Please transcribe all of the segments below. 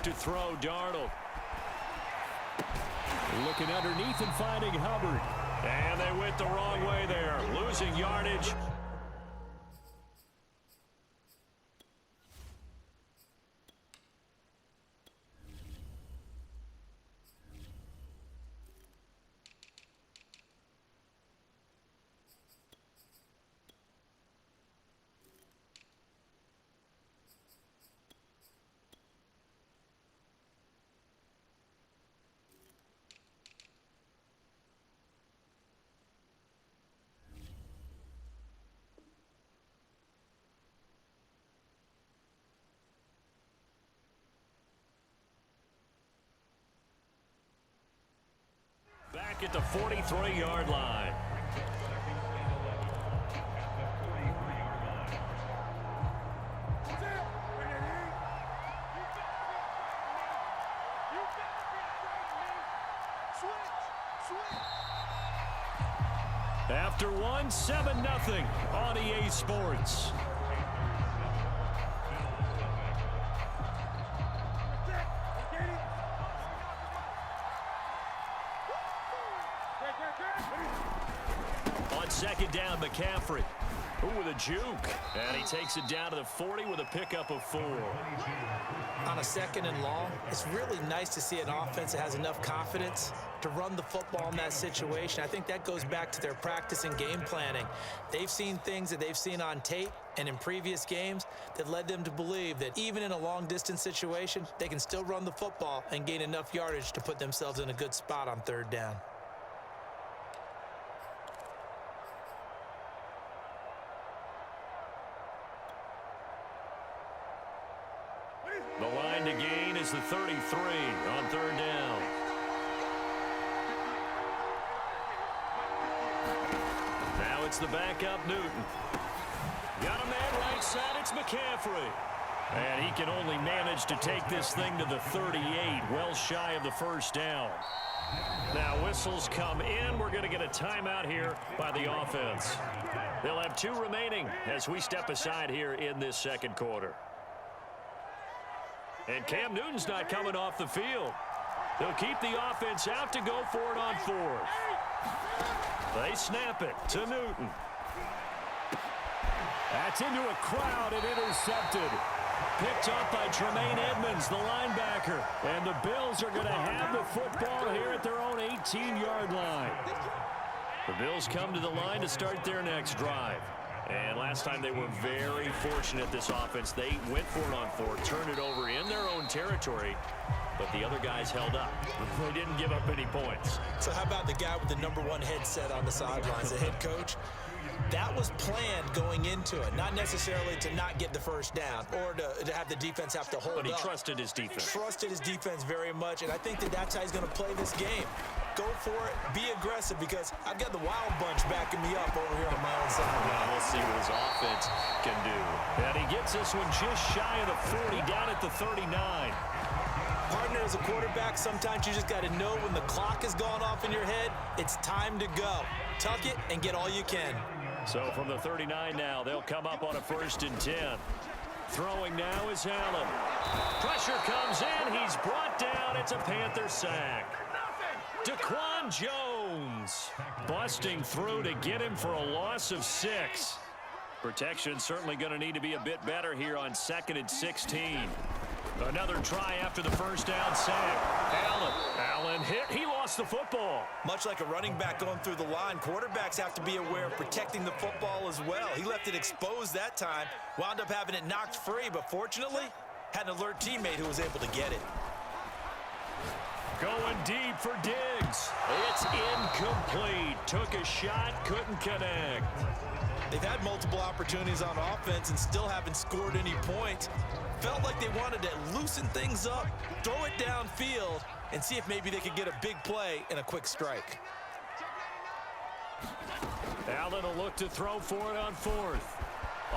to throw, Darnold. Looking underneath and finding Hubbard. And they went the wrong way there, losing yardage. Back at the 43-yard line. After one, 7-0 on EA Sports. On second down, McCaffrey. Ooh, with a juke. And he takes it down to the 40 with a pickup of 4. On a second and long, it's really nice to see an offense that has enough confidence to run the football in that situation. I think that goes back to their practice and game planning. They've seen things that they've seen on tape and in previous games that led them to believe that even in a long-distance situation, they can still run the football and gain enough yardage to put themselves in a good spot on third down. The line to gain is the 33 on third down. Now it's the backup Newton. Got a man right side, it's McCaffrey. And he can only manage to take this thing to the 38, well shy of the first down. Now whistles come in. We're going to get a timeout here by the offense. They'll have 2 remaining as we step aside here in this second quarter. And Cam Newton's not coming off the field. They'll keep the offense out to go for it on 4th. They snap it to Newton. That's into a crowd and intercepted. Picked up by Tremaine Edmonds, the linebacker. And the Bills are going to have the football here at their own 18-yard line. The Bills come to the line to start their next drive. And last time they were very fortunate, this offense. They went for it on 4, turned it over in their own territory, but the other guys held up. They didn't give up any points. So how about the guy with the #1 headset on the sidelines, the head coach? That was planned going into it, not necessarily to not get the first down or to have the defense have to hold up. But he trusted his defense. Trusted his defense very much, and I think that's how he's going to play this game. Go for it, be aggressive, because I've got the wild bunch backing me up over here on my own side. Well, we'll see what his offense can do. And he gets this one just shy of the 40, down at the 39. Partner, as a quarterback, sometimes you just got to know when the clock has gone off in your head, it's time to go. Tuck it and get all you can. So from the 39 now, they'll come up on a 1st and 10. Throwing now is Allen. Pressure comes in. He's brought down. It's a Panther sack. Daquan Jones busting through to get him for a loss of 6. Protection certainly going to need to be a bit better here on 2nd and 16. Another try after the first down sack. Allen hit. He lost the football. Much like a running back going through the line, quarterbacks have to be aware of protecting the football as well. He left it exposed that time, wound up having it knocked free, but fortunately, had an alert teammate who was able to get it. Going deep for Diggs. It's incomplete. Took a shot, couldn't connect. They've had multiple opportunities on offense and still haven't scored any points. Felt like they wanted to loosen things up, throw it downfield, and see if maybe they could get a big play and a quick strike. Allen will look to throw for it on 4th.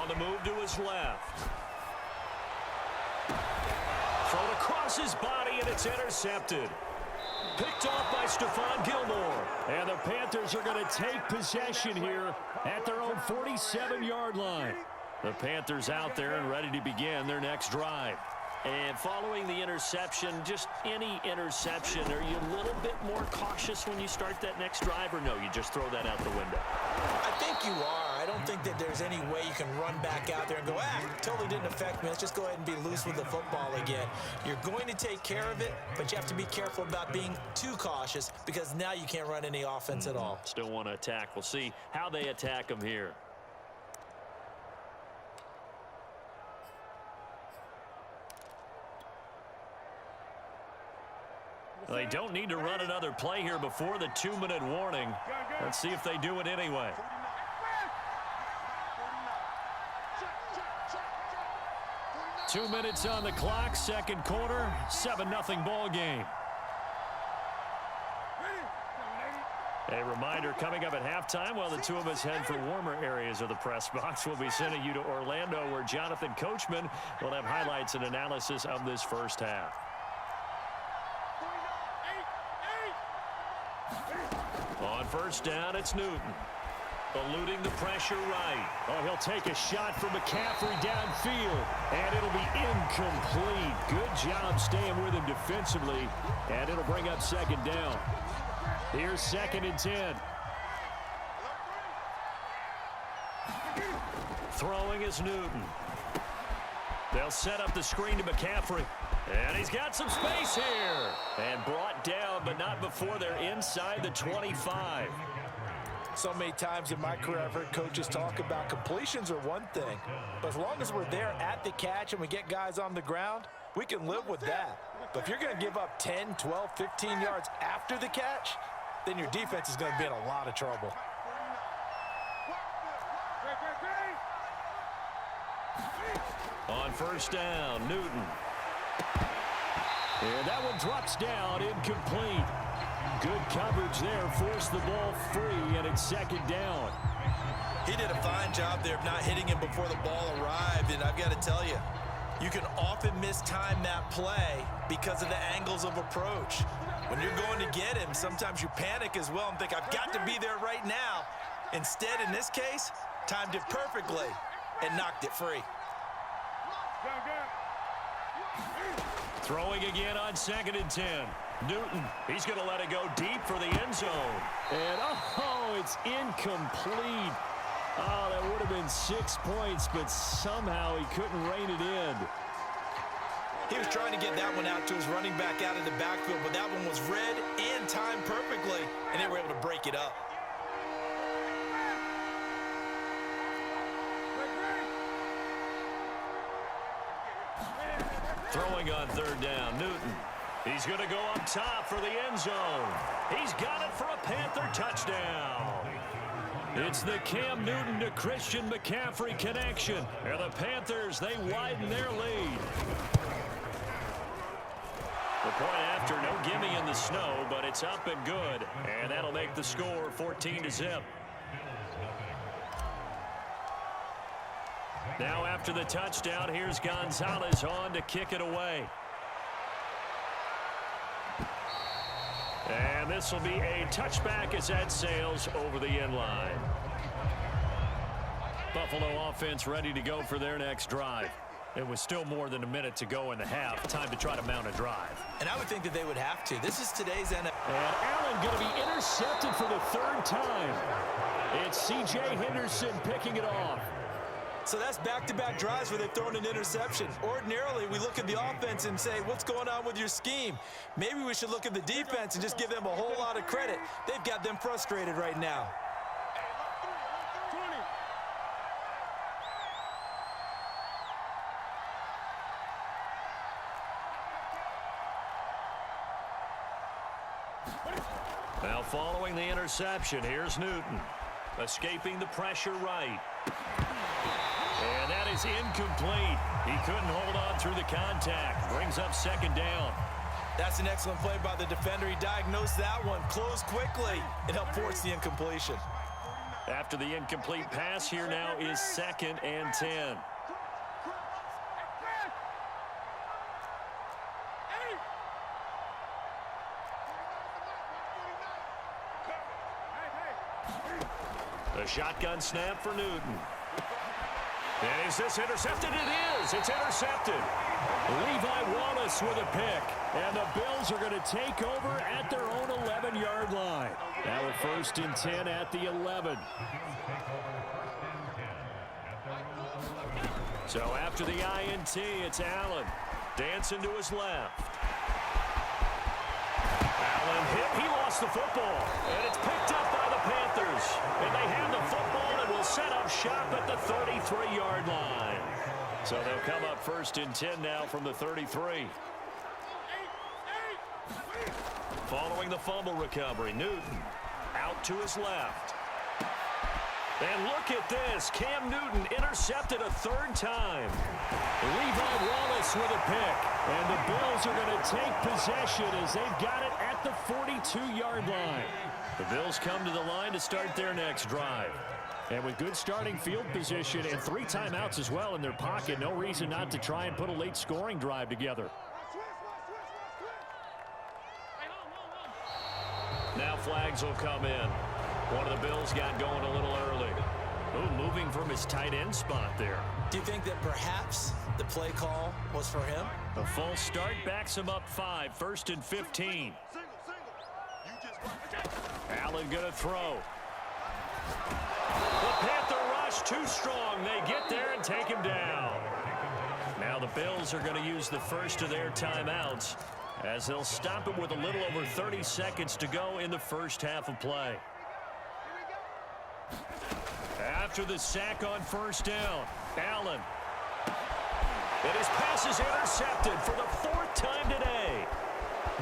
On the move to his left. Thrown across his body, and it's intercepted. Picked off by Stephon Gilmore. And the Panthers are going to take possession here at their own 47-yard line. The Panthers out there and ready to begin their next drive. And following the interception, just any interception, are you a little bit more cautious when you start that next drive, or no, you just throw that out the window? I think you are. I don't think that there's any way you can run back out there and go, totally didn't affect me. Let's just go ahead and be loose with the football again. You're going to take care of it, but you have to be careful about being too cautious because now you can't run any offense at all. Still want to attack. We'll see how they attack them here. They don't need to run another play here before the 2-minute warning. Let's see if they do it anyway. Two minutes on the clock, second quarter, 7-0 ball game. A reminder coming up at halftime while the two of us head for warmer areas of the press box. We'll be sending you to Orlando where Jonathan Coachman will have highlights and analysis of this first half. On first down, it's Newton. Eluding the pressure right. Oh, he'll take a shot from McCaffrey downfield. And it'll be incomplete. Good job staying with him defensively. And it'll bring up second down. Here's 2nd and 10. Throwing is Newton. They'll set up the screen to McCaffrey. And he's got some space here. And brought down, but not before they're inside the 25. So many times in my career, I've heard coaches talk about completions are one thing. But as long as we're there at the catch and we get guys on the ground, we can live with that. But if you're going to give up 10, 12, 15 yards after the catch, then your defense is going to be in a lot of trouble. On first down, Newton. And that one drops down, incomplete. Good coverage there, forced the ball free, and it's second down. He did a fine job there of not hitting him before the ball arrived, and I've got to tell you, you can often mistime that play because of the angles of approach. When you're going to get him, sometimes you panic as well and think, I've got to be there right now. Instead, in this case, timed it perfectly and knocked it free. Throwing again on 2nd and 10. Newton, he's going to let it go deep for the end zone. And, it's incomplete. Oh, that would have been 6 points, but somehow he couldn't rein it in. He was trying to get that one out to his running back out of the backfield, but that one was read and timed perfectly, and they were able to break it up. Throwing on 3rd down, Newton. He's going to go up top for the end zone. He's got it for a Panther touchdown. It's the Cam Newton to Christian McCaffrey connection. And the Panthers, they widen their lead. The point after, no gimme in the snow, but it's up and good. And that'll make the score 14-0. Now after the touchdown, here's Gonzalez on to kick it away. And this will be a touchback as that sails over the end line. Buffalo offense ready to go for their next drive. It was still more than a minute to go in the half. Time to try to mount a drive. And I would think that they would have to. This is today's NFL. And Allen going to be intercepted for the 3rd time. It's C.J. Henderson picking it off. So that's back-to-back drives where they've thrown an interception. Ordinarily, we look at the offense and say, what's going on with your scheme? Maybe we should look at the defense and just give them a whole lot of credit. They've got them frustrated right now. Now following the interception, here's Newton. Escaping the pressure right. And that is incomplete. He couldn't hold on through the contact. Brings up 2nd down. That's an excellent play by the defender. He diagnosed that one, closed quickly, and helped force the incompletion. After the incomplete pass, here now is 2nd and 10. The shotgun snap for Newton. And is this intercepted? It is. It's intercepted. Levi Wallace with a pick. And the Bills are going to take over at their own 11-yard line. Now a 1st and 10 at the 11. So after the INT, it's Allen. Dancing to his left. Allen hit. He lost the football. And it's picked up by the Panthers. And they have the football and will set up shop at the 33-yard line. So they'll come up 1st and 10 now from the 33. Following the fumble recovery, Newton out to his left. And look at this. Cam Newton intercepted a 3rd time. Levi Wallace with a pick. And the Bills are going to take possession as they've got it at the 42-yard line. The Bills come to the line to start their next drive. And with good starting field position and 3 timeouts as well in their pocket, no reason not to try and put a late scoring drive together. Now flags will come in. One of the Bills got going a little early. Ooh, moving from his tight end spot there. Do you think that perhaps the play call was for him? A false start backs him up 5, 1st and 15. Allen going to throw. The Panther rush too strong. They get there and take him down. Now the Bills are going to use the first of their timeouts as they'll stop it with a little over 30 seconds to go in the first half of play. After the sack on 1st down, Allen. And his pass is intercepted for the 4th time today.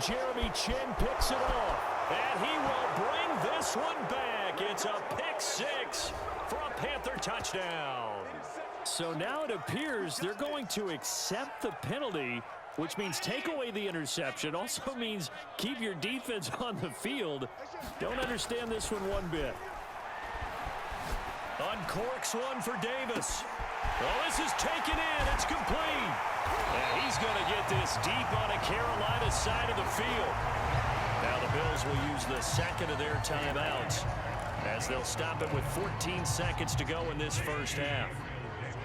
Jeremy Chin picks it off, and he will bring this one back. It's a pick 6 for a Panther touchdown. So now it appears they're going to accept the penalty, which means take away the interception. Also means keep your defense on the field. Don't understand this one bit. Uncorks one for Davis. Well, this is taken in. It's complete. And he's going to get this deep on a Carolina side of the field. Now the Bills will use the second of their timeouts as they'll stop it with 14 seconds to go in this first half.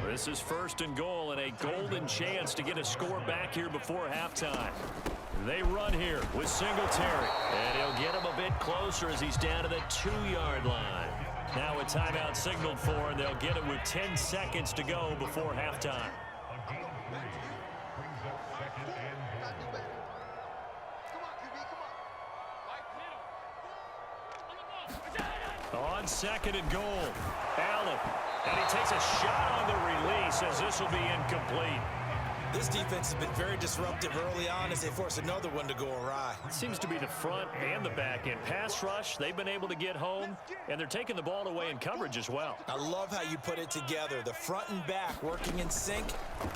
This is 1st and goal and a golden chance to get a score back here before halftime. They run here with Singletary. And he'll get him a bit closer as he's down to the 2-yard line. Now a timeout signaled for, and they'll get it with 10 seconds to go before halftime. On 2nd and goal, Allen. And he takes a shot on the release as this will be incomplete. This defense has been very disruptive early on as they force another one to go awry. It seems to be the front and the back end. Pass rush, they've been able to get home, and they're taking the ball away in coverage as well. I love how you put it together. The front and back working in sync,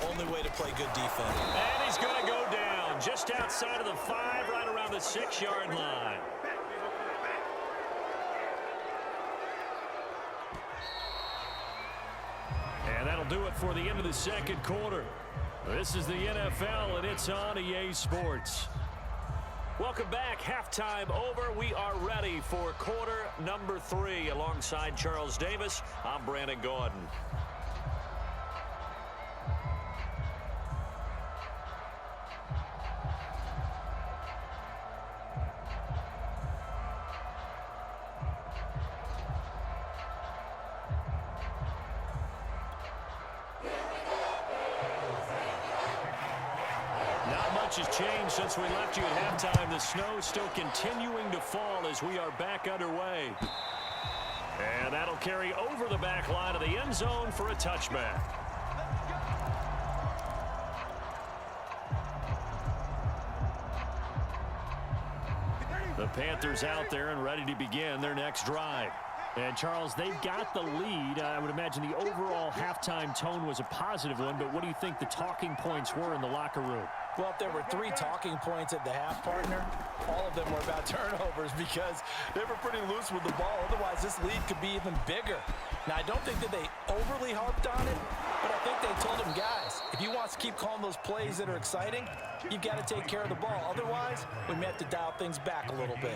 only way to play good defense. And he's going to go down just outside of the 5, right around the 6-yard line. And that'll do it for the end of the second quarter. This is the NFL, and it's on EA Sports. Welcome back. Halftime over. We are ready for quarter number 3. Alongside Charles Davis, I'm Brandon Gordon. Has changed since we left you at halftime. The snow still continuing to fall as we are back underway. And that'll carry over the back line of the end zone for a touchback. The Panthers out there and ready to begin their next drive. And, Charles, they've got the lead. I would imagine the overall halftime tone was a positive one, but what do you think the talking points were in the locker room? Well, if there were 3 talking points at the half, partner, all of them were about turnovers because they were pretty loose with the ball. Otherwise, this lead could be even bigger. Now, I don't think that they overly harped on it, but I think they told them, guys, if you want to keep calling those plays that are exciting, you've got to take care of the ball. Otherwise, we may have to dial things back a little bit.